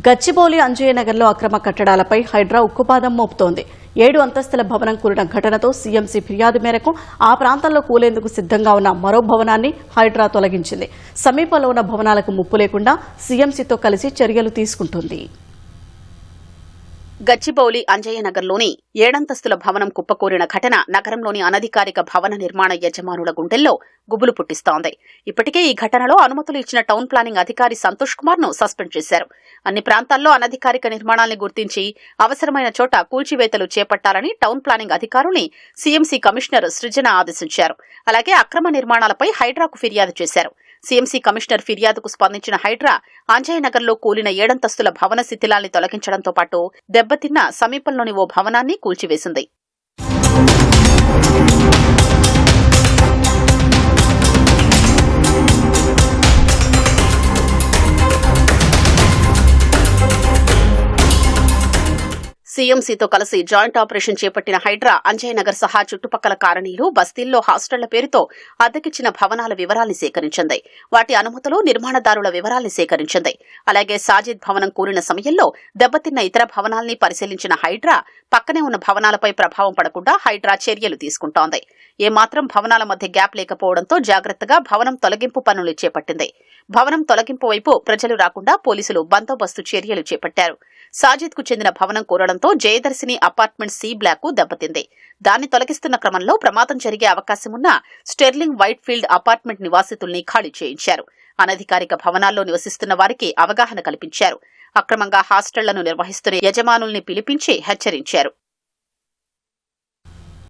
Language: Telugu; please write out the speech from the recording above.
గచ్చిబౌలి అంజయ్యనగర్లో అక్రమ కట్టడాలపై హైడ్రా ఉక్కుపాదం మోపుతోంది. 7 అంతస్తుల భవనం కూలిన ఘటనతో సీఎంసీ ఫిర్యాదు మేరకు ఆ ప్రాంతంలో కూలేందుకు సిద్ధంగా ఉన్న మరో భవనాన్ని హైడ్రా తొలగించింది. సమీపంలో ఉన్న భవనాలకు ముప్పు లేకుండా సీఎంసీతో కలిసి చర్యలు తీసుకుంటుంది. గచ్చిబౌలి అంజయ్యనగర్లోని 7 అంతస్తుల భవనం కుప్పకూలిన ఘటన నగరంలోని అనధికారిక భవన నిర్మాణ యజమానుల గుండెల్లో గుబులు పుట్టిస్తోంది. ఇప్పటికే ఈ ఘటనలో అనుమతులు ఇచ్చిన టౌన్ ప్లానింగ్ అధికారి సంతోష్ కుమార్ ను సస్పెండ్ చేశారు. అన్ని ప్రాంతాల్లో అనధికారిక నిర్మాణాల్ని గుర్తించి అవసరమైన చోట కూల్చివేతలు చేపట్టాలని టౌన్ ప్లానింగ్ అధికారుల్ని సీఎంసీ కమిషనర్ సృజన ఆదేశించారు. అలాగే అక్రమ నిర్మాణాలపై హైడ్రాకు ఫిర్యాదు చేశారు. సీఎంసీ కమిషనర్ ఫిర్యాదుకు స్పందించిన హైడ్రా అంజయ్యనగర్లో కూలిన 7 అంతస్తుల భవన శిథిలాల్ని తొలగించడంతో పాటు దెబ్బతిన్న సమీపంలోని ఓ భవనాన్ని కూల్చివేసింది. సీఎంసీతో కలిసి జాయింట్ ఆపరేషన్ చేపట్టిన హైడ్రా అంజయ్యనగర్ సహా చుట్టుపక్కల కాలనీలు, బస్తీల్లో హాస్టళ్ల పేరుతో అద్దెకిచ్చిన భవనాల వివరాల్ని సేకరించింది. వాటి అనుమతులు, నిర్మాణదారుల వివరాల్ని సేకరించింది. అలాగే సాజిద్ భవనం కూలిన సమయంలో దెబ్బతిన్న ఇతర భవనాల్ని పరిశీలించిన హైడ్రా పక్కనే ఉన్న భవనాలపై ప్రభావం పడకుండా హైడ్రా చర్యలు తీసుకుంటోంది. ఏమాత్రం భవనాల మధ్య గ్యాప్ లేకపోవడంతో జాగ్రత్తగా భవనం తొలగింపు పనులు చేపట్టింది. భవనం తొలగింపు వైపు ప్రజలు రాకుండా పోలీసులు బందోబస్తు చర్యలు చేపట్టారు. సాజిద్ కు చెందిన భవనం కూలడంతో జయదర్శిని అపార్ట్మెంట్ సి బ్లాక్ కు దెబ్బతింది. దాన్ని తొలగిస్తున్న క్రమంలో ప్రమాదం జరిగే అవకాశమున్న స్టెర్లింగ్ వైట్ ఫీల్డ్ అపార్ట్మెంట్ నివాసితుల్ని ఖాళీ చేయించారు. అనధికారిక భవనాల్లో నివసిస్తున్న వారికి అవగాహన కల్పించారు. అక్రమంగా హాస్టళ్లను నిర్వహిస్తున్న యజమానుల్ని పిలిపించి హెచ్చరించారు.